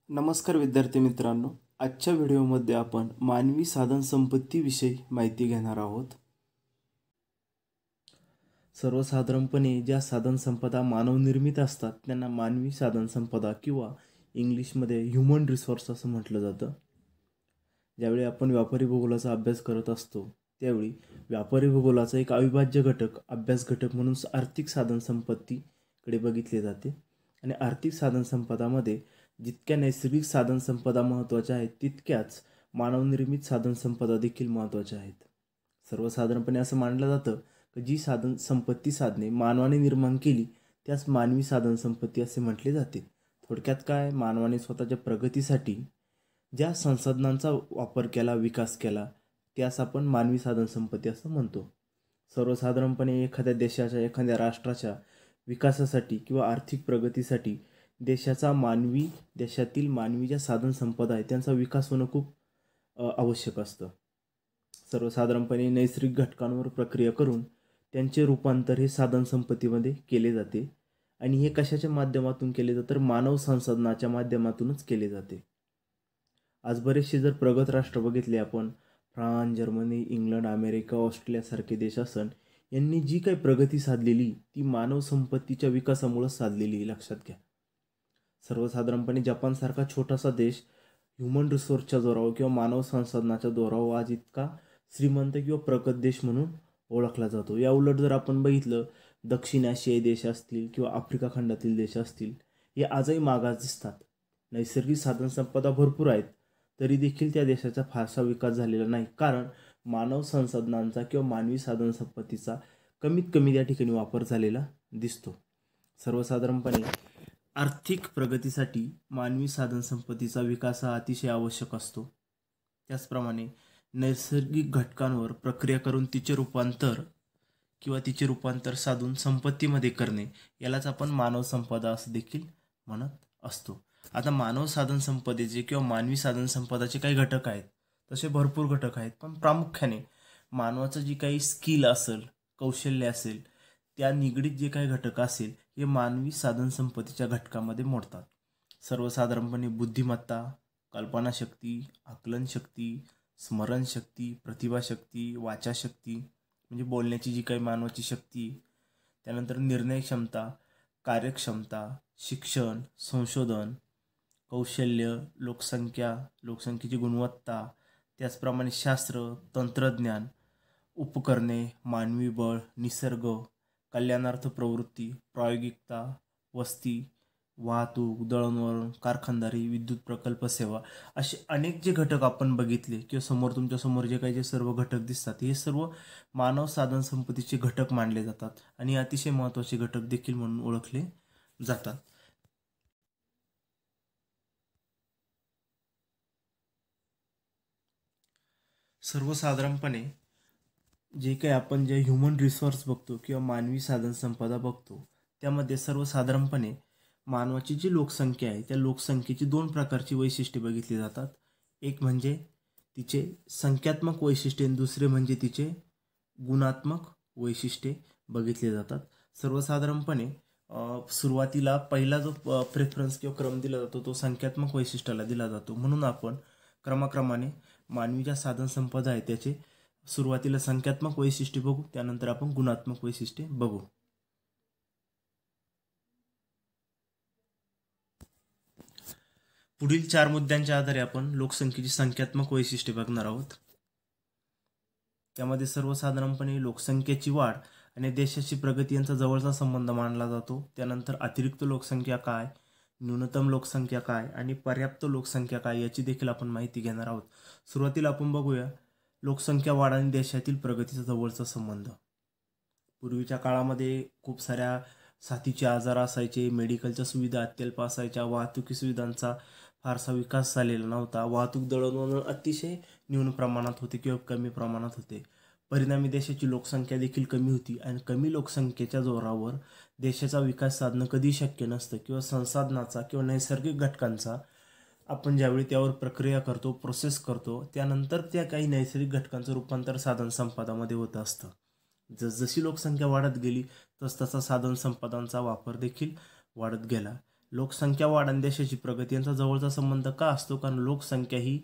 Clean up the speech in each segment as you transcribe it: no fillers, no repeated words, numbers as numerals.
नमस्कार विद्यार्थी मित्रांनो, आजच्या व्हिडिओमध्ये आपण मानवी साधन संपत्तीविषयी माहिती घेणार आहोत. सर्वसाधारणपणे ज्या साधन संपदा मानवनिर्मित असतात त्यांना मानवी साधन संपदा किंवा इंग्लिशमध्ये ह्युमन रिसोर्स असं म्हटलं जातं. ज्यावेळी आपण व्यापारी भूगोलाचा अभ्यास करत असतो त्यावेळी व्यापारी भूगोलाचा एक अविभाज्य घटक अभ्यास घटक म्हणून आर्थिक साधन संपत्तीकडे बघितले जाते. आणि आर्थिक साधन संपदामध्ये जितक्या नैसर्गिक साधन संपदा महत्त्वाच्या आहेत तितक्याच मानवनिर्मित साधन संपदा देखील महत्त्वाच्या आहेत. सर्वसाधारणपणे असं मानलं जातं की जी साधन संपत्ती साधने मानवाने निर्माण केली त्यास मानवी साधन संपत्ती असे म्हटले जाते. थोडक्यात काय, मानवाने स्वतःच्या प्रगतीसाठी ज्या संसाधनांचा वापर केला, विकास केला त्यास आपण मानवी साधन संपत्ती असं म्हणतो. सर्वसाधारणपणे एखाद्या देशाच्या, एखाद्या राष्ट्राच्या विकासासाठी किंवा आर्थिक प्रगतीसाठी देशातील मानवी ज्या साधन संपदा आहे त्यांचा विकास होणं खूप आवश्यक असतं. सर्वसाधारणपणे नैसर्गिक घटकांवर प्रक्रिया करून त्यांचे रूपांतर हे साधन संपत्तीमध्ये केले जाते. आणि हे कशाच्या माध्यमातून केले जाते तर मानव संसाधनाच्या माध्यमातूनच केले जाते. आज बरेचसे जर प्रगत राष्ट्र बघितले आपण, फ्रान्स, जर्मनी, इंग्लंड, अमेरिका, ऑस्ट्रेलियासारखे देश असन, यांनी जी काही प्रगती साधलेली ती मानव संपत्तीच्या विकासामुळे साधलेली, लक्षात घ्या. सर्वसाधारणपणे जपानसारखा छोटासा देश ह्युमन रिसोर्सच्या जोरावर किंवा मानव संसाधनाच्या जोरावर आज इतका श्रीमंत किंवा प्रगत देश म्हणून ओळखला जातो. या उलट जर आपण बघितलं, दक्षिण आशियाई देश असतील किंवा आफ्रिका खंडातील देश असतील, हे आजही मागास दिसतात. नैसर्गिक साधन संपदा भरपूर आहेत तरी देखील त्या देशाचा फारसा विकास झालेला नाही, कारण मानव संसाधनांचा किंवा मानवी साधन संपत्तीचा कमीत कमी त्या ठिकाणी वापर झालेला दिसतो. सर्वसाधारणपणे आर्थिक प्रगतीसाठी मानवी साधन संपत्तीचा विकास हा अतिशय आवश्यक असतो. त्याचप्रमाणे नैसर्गिक घटकांवर प्रक्रिया करून तिचे रूपांतर साधून संपत्तीमध्ये करणे यालाच आपण मानव संपदा असं देखील म्हणत असतो. आता मानव साधन संपदेचे किंवा मानवी साधन संपदाचे काही घटक आहेत, तसे भरपूर घटक आहेत, पण प्रामुख्याने मानवाचं जी काही स्किल असेल, कौशल्य असेल, त्या निगडीत जे काही घटक असेल हे मानवी साधन संपत्तीच्या घटकामध्ये मोडतात. सर्वसाधारणपणे बुद्धिमत्ता, कल्पनाशक्ती, आकलनशक्ती, स्मरणशक्ती, प्रतिभाशक्ती, वाचाशक्ती म्हणजे बोलण्याची जी काही मानवाची शक्ती, त्यानंतर निर्णय क्षमता, कार्यक्षमता, शिक्षण, संशोधन, कौशल्य, लोकसंख्येची गुणवत्ता, त्याचप्रमाणे शास्त्र, तंत्रज्ञान, उपकरणे, मानवी बळ, निसर्ग, कल्याणार्थ प्रवृत्ती, प्रायोगिकता, वस्ती, वाहतूक, दळणवळण, कारखानदारी, विद्युत प्रकल्प सेवा, असे अनेक जे घटक आपण बघितले किंवा तुमच्यासमोर जे सर्व घटक दिसतात हे सर्व मानव साधन संपत्तीचे घटक मानले जातात आणि अतिशय महत्त्वाचे घटक देखील म्हणून ओळखले जातात. सर्वसाधारणपणे जे काही आपण जे ह्युमन रिसोर्स बघतो किंवा मानवी साधन संपदा बघतो त्यामध्ये सर्वसाधारणपणे मानवाची जी लोकसंख्या आहे त्या लोकसंख्येची दोन प्रकारची वैशिष्ट्ये बघितली जातात. एक म्हणजे तिचे संख्यात्मक वैशिष्ट्ये आणि दुसरे म्हणजे तिचे गुणात्मक वैशिष्ट्ये बघितले जातात. सर्वसाधारणपणे सुरुवातीला पहिला जो प्रेफरन्स किंवा क्रम दिला जातो तो संख्यात्मक वैशिष्ट्याला दिला जातो. म्हणून आपण क्रमाक्रमाने मानवी ज्या साधन संपदा आहे त्याचे सुरुवातीला संख्यात्मक वैशिष्ट्ये बघू, त्यानंतर आपण गुणात्मक वैशिष्ट्ये बघू. पुढील 4 मुद्द्यांच्या आधारे आपण लोकसंख्येची संख्यात्मक वैशिष्ट्ये बघणार आहोत. त्यामध्ये सर्वसाधारणपणे लोकसंख्येची वाढ आणि देशाची प्रगती यांचा जवळचा संबंध मानला जातो. त्यानंतर अतिरिक्त लोकसंख्या काय, न्यूनतम लोकसंख्या काय आणि पर्याप्त लोकसंख्या काय याची देखील आपण माहिती घेणार आहोत. सुरुवातीला आपण बघूया लोकसंख्या वाढ आणि देशातील प्रगतीचा जवळचा संबंध. पूर्वीच्या काळामध्ये खूप साऱ्या साथीचे आजार असायचे, मेडिकलच्या सुविधा अत्यल्प असायच्या, वाहतुकी सुविधांचा फारसा विकास झालेला नव्हता, वाहतूक दळणवळण अतिशय न्यून प्रमाणात होते किंवा कमी प्रमाणात होते. परिणामी देशाची लोकसंख्या देखील कमी होती आणि कमी लोकसंख्येच्या जोरावर देशाचा विकास साधणं कधी शक्य नसतं किंवा संसाधनाचा किंवा नैसर्गिक घटकांचा आपण ज्यावेळी त्यावर प्रक्रिया करतो, प्रोसेस करतो, त्यानंतर त्या काही नैसर्गिक घटकांचं रूपांतर साधन संपदामध्ये होत असतं. जसजशी लोकसंख्या वाढत गेली तसतसा साधन संपदांचा वापर देखील वाढत गेला. लोकसंख्या वाढ आणि देशाची प्रगती यांचा जवळचा संबंध का असतो? कारण लोकसंख्या ही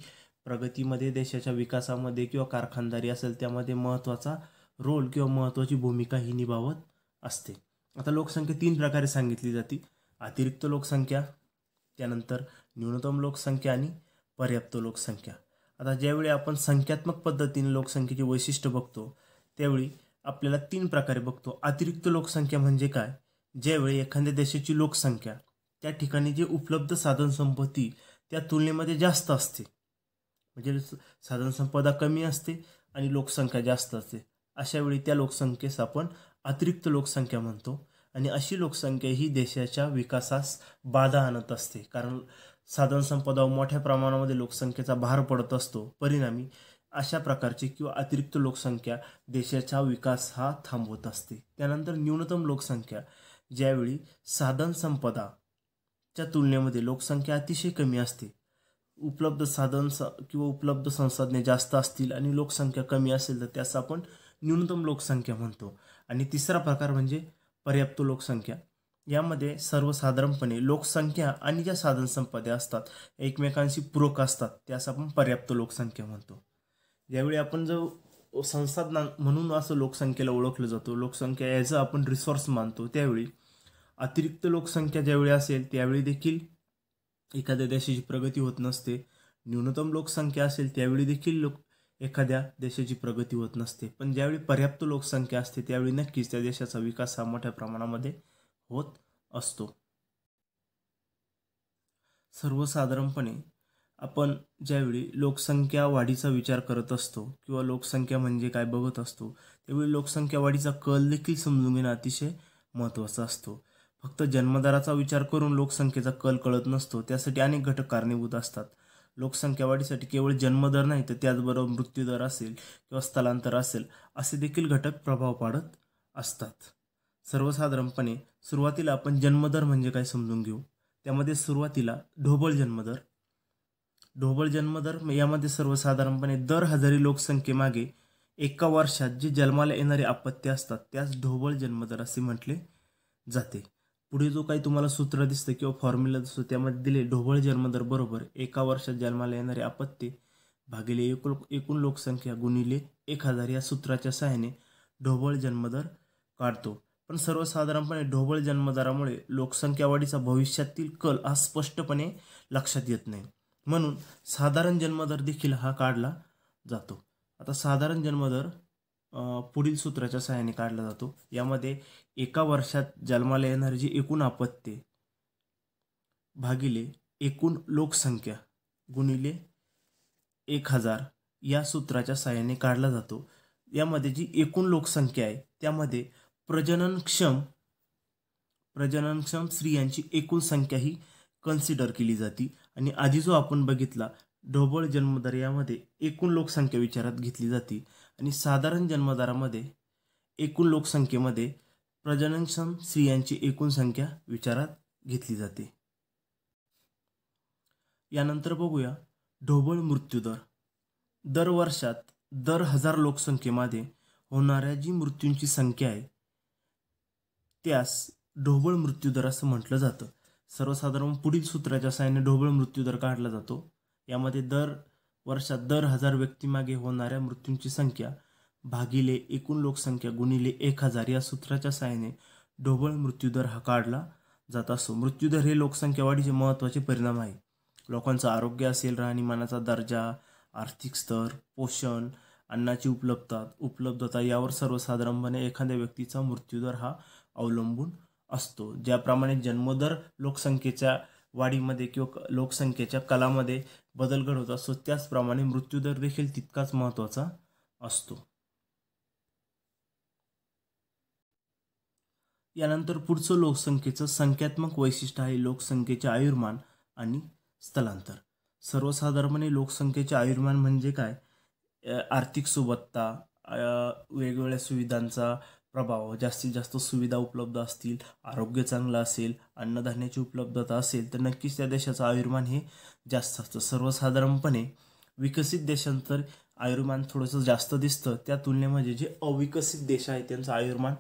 प्रगतीमध्ये, देशाच्या विकासामध्ये किंवा कारखानदारी असेल त्यामध्ये महत्त्वाचा रोल किंवा महत्त्वाची भूमिका ही निभावत असते. आता लोकसंख्या 3 प्रकारे सांगितली जाते: अतिरिक्त लोकसंख्या, त्यानंतर न्यूनतम लोकसंख्या आणि पर्याप्त लोकसंख्या. आता ज्यावेळी आपण संख्यात्मक पद्धतीने लोकसंख्येची वैशिष्ट्य बघतो त्यावेळी आपल्याला 3 प्रकारे बघतो. अतिरिक्त लोकसंख्या म्हणजे काय? ज्यावेळी एखाद्या देशाची लोकसंख्या त्या ठिकाणी जे उपलब्ध साधनसंपत्ती त्या तुलनेमध्ये जास्त असते, म्हणजे साधनसंपदा कमी असते आणि लोकसंख्या जास्त असते, अशा वेळी त्या लोकसंख्येस आपण अतिरिक्त लोकसंख्या म्हणतो. आणि अशी लोकसंख्या ही देशाच्या विकासास बाधा आणत असते, कारण साधनसंपदा मोठ्या प्रमाणामध्ये लोकसंख्येचा भार पडत असतो. परिणामी अशा प्रकारची किंवा अतिरिक्त लोकसंख्या देशाचा विकास हा थांबवत असते. त्यानंतर न्यूनतम लोकसंख्या, ज्यावेळी साधनसंपदाच्या तुलनेमध्ये लोकसंख्या अतिशय कमी असते, उपलब्ध किंवा उपलब्ध संसाधने जास्त असतील आणि लोकसंख्या कमी असेल तर त्यास आपण न्यूनतम लोकसंख्या म्हणतो. आणि तिसरा प्रकार म्हणजे पर्याप्त लोकसंख्या. यामध्ये सर्वसाधारणपणे लोकसंख्या आणि ज्या साधनसंपदा असतात एकमेकांशी पूरक असतात, त्यास आपण पर्याप्त लोकसंख्या म्हणतो. यावेळी आपण जो संसाधन म्हणून असं लोकसंख्येला ओळखलं जातो, लोकसंख्या याचं आपण रिसोर्स मानतो, त्यावेळी अतिरिक्त लोकसंख्या ज्यावेळी असेल त्यावेळी देखील एखाद्या देशाची प्रगती होत नसते. न्यूनतम लोकसंख्या असेल त्यावेळी देखील एखाद्या देशाची प्रगती होत नसते. पण ज्यावेळी पर्याप्त लोकसंख्या असते त्यावेळी नक्कीच त्या देशाचा विकास हा मोठ्या प्रमाणामध्ये होत असतो. सर्वसाधारणपणे आपण ज्यावेळी लोकसंख्या वाढीचा विचार करत असतो किंवा लोकसंख्या म्हणजे काय बघत असतो त्यावेळी लोकसंख्या वाढीचा कल देखील समजून घेणं अतिशय महत्त्वाचा असतो. फक्त जन्मदराचा विचार करून लोकसंख्येचा कल कळत नसतो, त्यासाठी अनेक घटक कारणीभूत असतात. लोकसंख्या वाढीसाठी केवळ जन्मदर नाही तर त्याचबरोबर मृत्यूदर असेल किंवा स्थलांतर असेल असे देखील घटक प्रभाव पाडत असतात. सर्वसाधारणपणे सुरुवातीला आपण जन्मदर म्हणजे काय समजून घेऊ. त्यामध्ये सुरुवातीला ढोबळ जन्मदर यामध्ये सर्वसाधारणपणे दर हजारी लोकसंख्येमागे एका वर्षात जे जन्माला येणारे अपत्य असतात त्यास ढोबळ जन्मदर असे म्हटले जाते. पुढे जो काही तुम्हाला सूत्र दिसतं किंवा फॉर्म्युला दिसतो त्यामध्ये दिले ढोबळ जन्मदर बरोबर एका वर्षात जन्माला येणारे अपत्ये भागिले एकूण लोकसंख्या गुणिले 1000 या सूत्राच्या सहाय्याने ढोबळ जन्मदर काढतो. पण सर्वसाधारणपणे ढोबळ जन्मदरामुळे लोकसंख्या वाढीचा भविष्यातील कल हा स्पष्टपणे लक्षात येत नाही, म्हणून साधारण जन्मदर देखील हा काढला जातो. आता साधारण जन्मदर पुढील सूत्राच्या सहाय्याने काढला जातो. यामध्ये एका वर्षात जन्माला येणारी जी एकूण अपत्ये भागिले एकूण लोकसंख्या गुणिले 1000 या सूत्राच्या सहाय्याने काढला जातो. यामध्ये जी एकूण लोकसंख्या आहे त्यामध्ये प्रजननक्षम स्त्रियांची एकूण संख्या ही कन्सिडर केली जाते. आणि आधी जो आपण बघितला ढोबळ जन्मदर यामध्ये एकूण लोकसंख्या विचारात घेतली जाते आणि साधारण जन्मदरामध्ये एकूण लोकसंख्येमध्ये प्रजननक्षम स्त्रियांची एकूण संख्या विचारात घेतली जाते. यानंतर बघूया ढोबळ मृत्यूदर. दर वर्षात दर 1000 लोकसंख्येमध्ये होणाऱ्या जी मृत्यूंची संख्या आहे त्यास ढोबळ मृत्यूदर असं म्हटलं जातं. सर्वसाधारण पुढील सूत्राच्या सहाय्याने ढोबळ मृत्यूदर काढला जातो. यामध्ये दर वर्षात दर 1000 व्यक्तीमागे होणाऱ्या मृत्यूंची संख्या भागिले एकूण लोकसंख्या गुणिले 1000 या सूत्राच्या सहाय्याने ढोबळ मृत्यूदर हा काढला जात असतो. मृत्यूदर हे लोकसंख्या वाढीचे महत्त्वाचे परिणाम आहे. लोकांचं आरोग्य असेल, राहणीमानाचा दर्जा, आर्थिक स्तर, पोषण, अन्नाची उपलब्धता यावर सर्वसाधारणपणे एखाद्या व्यक्तीचा मृत्यूदर हा अवलंबून असतो. ज्याप्रमाणे जन्मदर लोकसंख्येच्या वाढीमध्ये किंवा लोकसंख्येच्या कलामध्ये बदल घडवत असतो त्याचप्रमाणे मृत्यूदर देखील तितकाच महत्त्वाचा असतो. यानंतर पुढचं लोकसंख्येचं संख्यात्मक वैशिष्ट्य आहे लोकसंख्येचे आयुर्मान आणि स्थलांतर. सर्वसाधारणपणे लोकसंख्येचे आयुर्मान म्हणजे काय? आर्थिक सुबत्ता, वेगवेगळ्या सुविधांचा प्रभाव, जास्तीत जास्त सुविधा उपलब्ध असतील, आरोग्य चांगलं असेल, अन्नधान्याची उपलब्धता असेल तर नक्कीच त्या देशाचं आयुर्मान हे जास्त असतं. सर्वसाधारणपणे विकसित देशांतर आयुर्मान थोडंसं जास्त दिसतं, त्या तुलनेमध्ये जे अविकसित देश आहेत त्यांचं आयुर्मान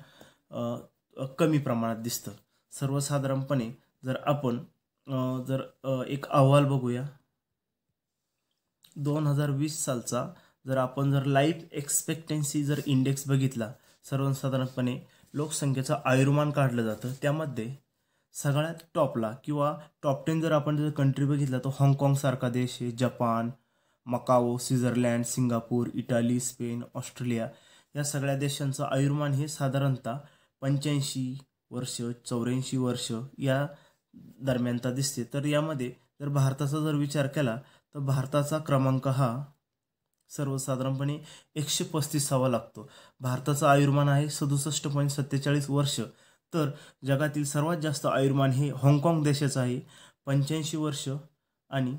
कमी प्रमाणात दिसतं. सर्वसाधारणपणे जर आपण जर एक अहवाल बघूया 2020 सालचा, जर आपण जर लाईफ एक्सपेक्टन्सी जर इंडेक्स बघितला, सर्वसाधारणपणे लोकसंख्येचं आयुर्मान काढलं जातं, त्यामध्ये सगळ्यात टॉपला किंवा टॉप 10 जर आपण जर कंट्री बघितला तर हाँगकाँगसारखा देश आहे, Japan, Macao, Switzerland, Singapore, Italy, Spain, Australia या सगळ्या देशांचं आयुर्मान हे साधारणतः 85 वर्ष 84 वर्ष या दरम्यानचा दिसते. तर यामध्ये जर भारताचा जर विचार केला तर भारताचा क्रमांक हा सर्वसाधारणपणे 135वा लागतो. भारताचं आयुर्मान आहे 67.47 वर्ष. तर जगातील सर्वात जास्त आयुर्मान हे हाँगकाँग देशाचं आहे, 85 वर्ष आणि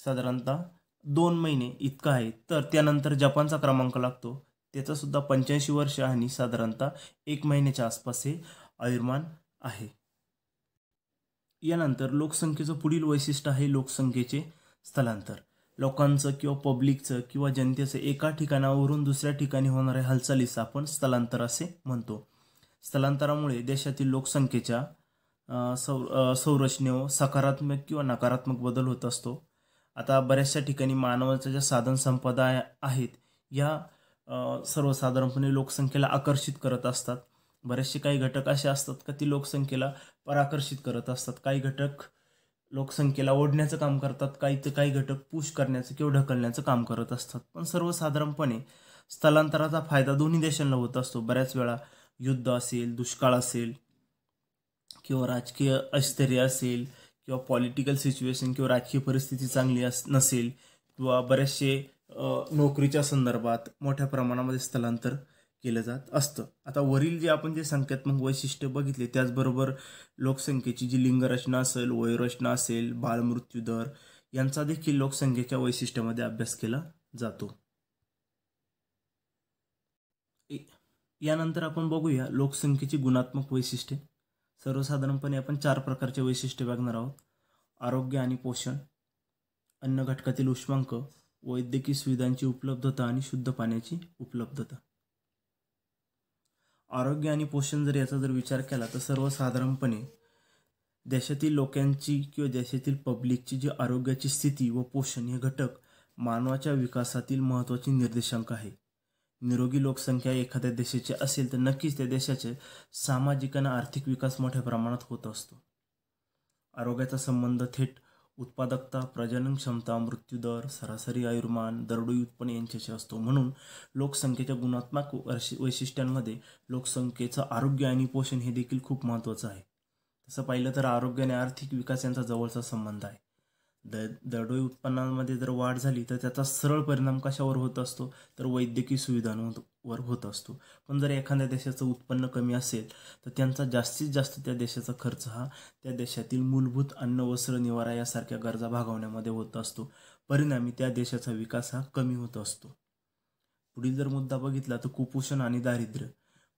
साधारणतः 2 महिने इतका आहे. तर त्यानंतर जपानचा क्रमांक लागतो, त्याचं सुद्धा 85 वर्ष आणि साधारणतः 1 महिन्याच्या आसपास हे आयुर्मान आहे. यानंतर लोकसंख्येचं पुढील वैशिष्ट्य आहे लोकसंख्येचे स्थलांतर. लोकांचं किंवा पब्लिकचं किंवा जनतेचं एका ठिकाणावरून दुसऱ्या ठिकाणी होणाऱ्या हालचालीस आपण स्थलांतर असे म्हणतो. स्थलांतरामुळे देशातील लोकसंख्येच्या संरचनेवर सकारात्मक किंवा नकारात्मक बदल होत असतो. आता बऱ्याचशा ठिकाणी मानवाच्या ज्या साधनसंपदा आहेत या सर्वसाधारणपणे लोकसंख्येला आकर्षित करत असतात. बरेचसे काही घटक असे असतात का ती लोकसंख्येला पराकर्षित करत असतात. काही घटक लोकसंख्येला ओढण्याचं काम करतात, काही घटक पुश करण्याचं किंवा ढकलण्याचं काम करत असतात. पण सर्वसाधारणपणे स्थलांतराचा फायदा दोन्ही देशांना होत असतो. बऱ्याच वेळा युद्ध असेल, दुष्काळ असेल किंवा राजकीय अस्थिर्य असेल किंवा पॉलिटिकल सिच्युएशन किंवा राजकीय परिस्थिती चांगली नसेल किंवा बरेचसे नोकरीच्या संदर्भात मोठ्या प्रमाणामध्ये स्थलांतर केलं जात असतं. आता वरील जे आपण जे संख्यात्मक वैशिष्ट्य बघितले त्याचबरोबर लोकसंख्येची जी लिंगरचना असेल, वयोरचना असेल, बालमृत्यू दर यांचा देखील लोकसंख्येच्या वैशिष्ट्यामध्ये अभ्यास केला जातो. यानंतर आपण बघूया लोकसंख्येची गुणात्मक वैशिष्ट्ये. सर्वसाधारणपणे आपण 4 प्रकारचे वैशिष्ट्ये बघणार आहोत: आरोग्य आणि पोषण, अन्न घटकातील उष्मांक, वैद्यकीय सुविधांची उपलब्धता आणि शुद्ध पाण्याची उपलब्धता. आरोग्य आणि पोषण जर याचा जर विचार केला तर सर्वसाधारणपणे देशातील लोकांची किंवा देशातील पब्लिकची जी आरोग्याची स्थिती व पोषण हे घटक मानवाच्या विकासातील महत्त्वाचे निर्देशांक आहे. निरोगी लोकसंख्या एखाद्या देशाची असेल तर नक्कीच त्या देशाचे सामाजिक आणि आर्थिक विकास मोठ्या प्रमाणात होत असतो. आरोग्याचा संबंध थेट उत्पादकता, प्रजनन क्षमता, मृत्यूदर, सरासरी आयुर्मान, दरडोई उत्पन्न यांच्याशी असतो. म्हणून लोकसंख्येच्या गुणात्मक वैशिष्ट्यांमध्ये लोकसंख्येचं आरोग्य आणि पोषण हे देखील खूप महत्त्वाचं आहे. तसं पाहिलं तर आरोग्य आणि आर्थिक विकास यांचा जवळचा संबंध आहे. दरडोई उत्पन्नामध्ये जर वाढ झाली तर त्याचा सरळ परिणाम कशावर होत असतो तर वैद्यकीय सुविधांवर होत असतो. पण जर एखाद्या देशाचं उत्पन्न कमी असेल तर त्यांचा जास्तीत जास्त त्या देशाचा खर्च हा त्या देशातील मूलभूत अन्न, वस्त्र, निवारा यासारख्या गरजा भागवण्यामध्ये होत असतो. परिणामी त्या देशाचा विकास हा कमी होत असतो. पुढील जर मुद्दा बघितला तर कुपोषण आणि दारिद्र्य.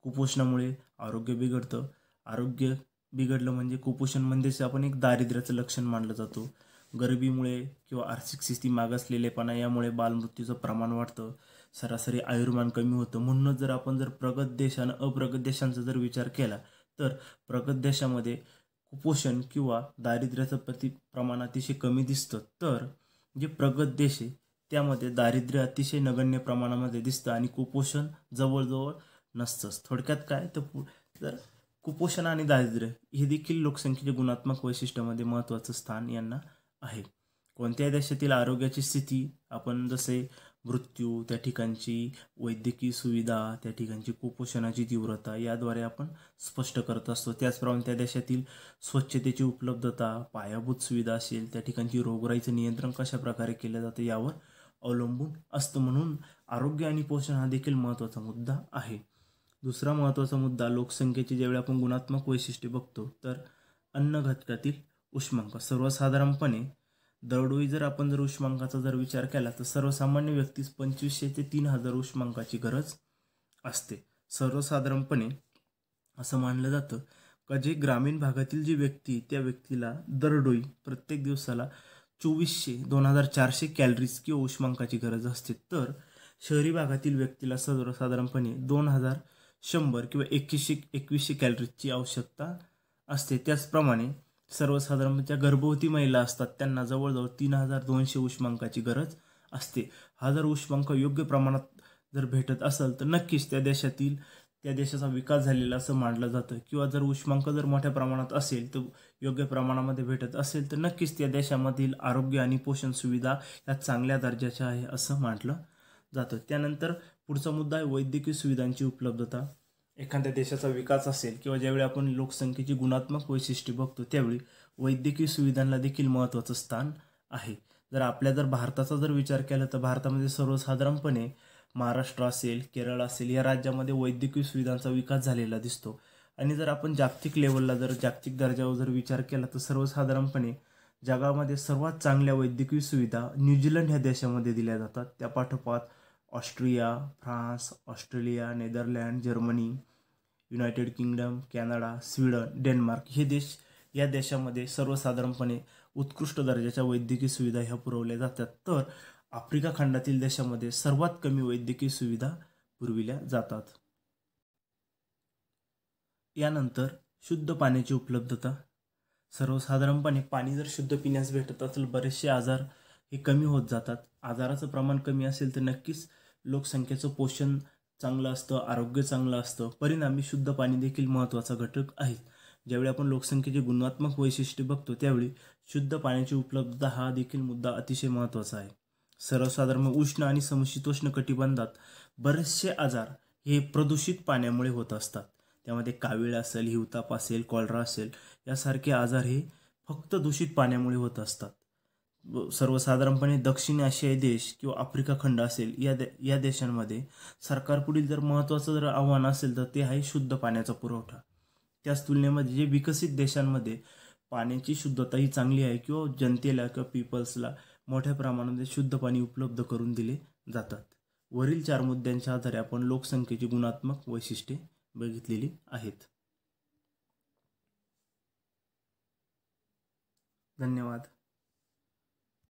कुपोषणामुळे आरोग्य बिघडतं. आरोग्य बिघडलं म्हणजे कुपोषण म्हणजेच आपण एक दारिद्र्याचं लक्षण मानलं जातो. गरिबीमुळे किंवा आर्थिक स्थिती मागासलेलेपणा यामुळे बालमृत्यूचं प्रमाण वाढतं. सरासरी आयुर्मान कमी होतं. म्हणूनच जर आपण जर प्रगत देश आणि अप्रगत देशांचा जर विचार केला तर प्रगत देशामध्ये कुपोषण किंवा दारिद्र्याचं प्रमाण अतिशय कमी दिसतं. तर जे प्रगत देश आहे त्यामध्ये दारिद्र्य अतिशय नगण्य प्रमाणामध्ये दिसतं आणि कुपोषण जवळजवळ नसतंच. थोडक्यात काय तर कुपोषण आणि दारिद्र्य हे देखील लोकसंख्येच्या गुणात्मक वैशिष्ट्यामध्ये महत्त्वाचं स्थान यांना आहे. कोणत्याही देशातील आरोग्याची स्थिती आपण जसे मृत्यू, त्या ठिकाणची वैद्यकीय सुविधा, त्या ठिकाणची कुपोषणाची तीव्रता याद्वारे आपण स्पष्ट करत असतो. त्याचप्रमाणे त्या देशातील स्वच्छतेची उपलब्धता, पायाभूत सुविधा असेल, त्या ठिकाणची रोगराईचं नियंत्रण कशा प्रकारे केलं जातं यावर अवलंबून असतं. म्हणून आरोग्य आणि पोषण हा देखील महत्त्वाचा मुद्दा आहे. दुसरा महत्त्वाचा मुद्दा लोकसंख्येची ज्यावेळी आपण गुणात्मक वैशिष्ट्ये बघतो तर अन्न घटकातील उष्मांक. सर्वसाधारणपणे दरडोई जर आपण जर उष्मांकाचा जर विचार केला तर सर्वसामान्य व्यक्तीस 2500 ते 3000 उष्मांकाची गरज असते. सर्वसाधारणपणे असं मानलं जातं का जे ग्रामीण भागातील जी व्यक्ती त्या व्यक्तीला दरडोई प्रत्येक दिवसाला 2400 कॅलरीज किंवा उष्मांकाची गरज असते. तर शहरी भागातील व्यक्तीला सर्वसाधारणपणे 2100 किंवा 2100 कॅलरीजची आवश्यकता असते. त्याचप्रमाणे सर्वसाधारण ज्या गर्भवती महिला असतात त्यांना जवळजवळ 3200 उष्मांकाची गरज असते. हा जर उष्मांक योग्य प्रमाणात जर भेटत असेल तर नक्कीच त्या देशाचा विकास झालेला असं मानलं जातं. किंवा जर उष्मांक जर मोठ्या प्रमाणात असेल तर योग्य प्रमाणामध्ये भेटत असेल तर नक्कीच त्या देशामधील आरोग्य आणि पोषण सुविधा या चांगल्या दर्जाच्या आहे असं म्हटलं जातं. त्यानंतर पुढचा मुद्दा आहे वैद्यकीय सुविधांची उपलब्धता. एखाद्या देशाचा विकास असेल किंवा ज्यावेळी आपण लोकसंख्येची गुणात्मक वैशिष्ट्ये बघतो त्यावेळी वैद्यकीय सुविधांना देखील महत्त्वाचं स्थान आहे. जर भारताचा जर विचार केला तर भारतामध्ये सर्वसाधारणपणे महाराष्ट्र असेल, केरळ असेल या राज्यामध्ये वैद्यकीय सुविधांचा विकास झालेला दिसतो. आणि जर आपण जागतिक दर्जावर जर विचार केला तर सर्वसाधारणपणे जगामध्ये सर्वात चांगल्या वैद्यकीय सुविधा न्यूझीलंड ह्या देशामध्ये दिल्या जातात. त्या पाठोपाठ Austria, France, Australia, Netherland, Germany, United kingdom, Canada, Sweden, Denmark हे देश या देशामध्ये सर्वसाधारणपणे उत्कृष्ट दर्जाच्या वैद्यकीय सुविधा ह्या पुरवल्या जातात. तर आफ्रिका खंडातील देशामध्ये सर्वात कमी वैद्यकीय सुविधा पुरविल्या जातात. यानंतर शुद्ध पाण्याची उपलब्धता. सर्वसाधारणपणे पाणी जर शुद्ध पिण्यास भेटत असेल बरेचसे आजार हे कमी होत जातात. आजाराचं प्रमाण कमी असेल तर नक्कीच लोकसंख्येचं पोषण चांगलं असतं, आरोग्य चांगलं असतं. परिणामी शुद्ध पाणी देखील महत्त्वाचा घटक आहे. ज्यावेळी आपण लोकसंख्येची गुणात्मक वैशिष्ट्ये बघतो त्यावेळी शुद्ध पाण्याची उपलब्धता हा देखील मुद्दा अतिशय महत्त्वाचा आहे. सर्वसाधारण उष्ण आणि समशीतोष्ण कटिबंधात बरेचसे आजार हे प्रदूषित पाण्यामुळे होत असतात. त्यामध्ये कावीळ असेल, हिवताप असेल, कॉलरा असेल यासारखे आजार हे फक्त दूषित पाण्यामुळे होत असतात. सर्वसाधारणपणे दक्षिण आशियाई देश किंवा आफ्रिका खंड असेल या देशांमध्ये सरकारपुढील जर महत्त्वाचं जर आव्हान असेल तर ते आहे शुद्ध पाण्याचा पुरवठा. त्याच तुलनेमध्ये जे विकसित देशांमध्ये पाण्याची शुद्धता ही चांगली आहे किंवा जनतेला किंवा पीपल्सला मोठ्या प्रमाणामध्ये शुद्ध पाणी उपलब्ध करून दिले जातात. वरील 4 मुद्द्यांच्या आधारे आपण लोकसंख्येची गुणात्मक वैशिष्ट्ये बघितलेली आहेत. धन्यवाद.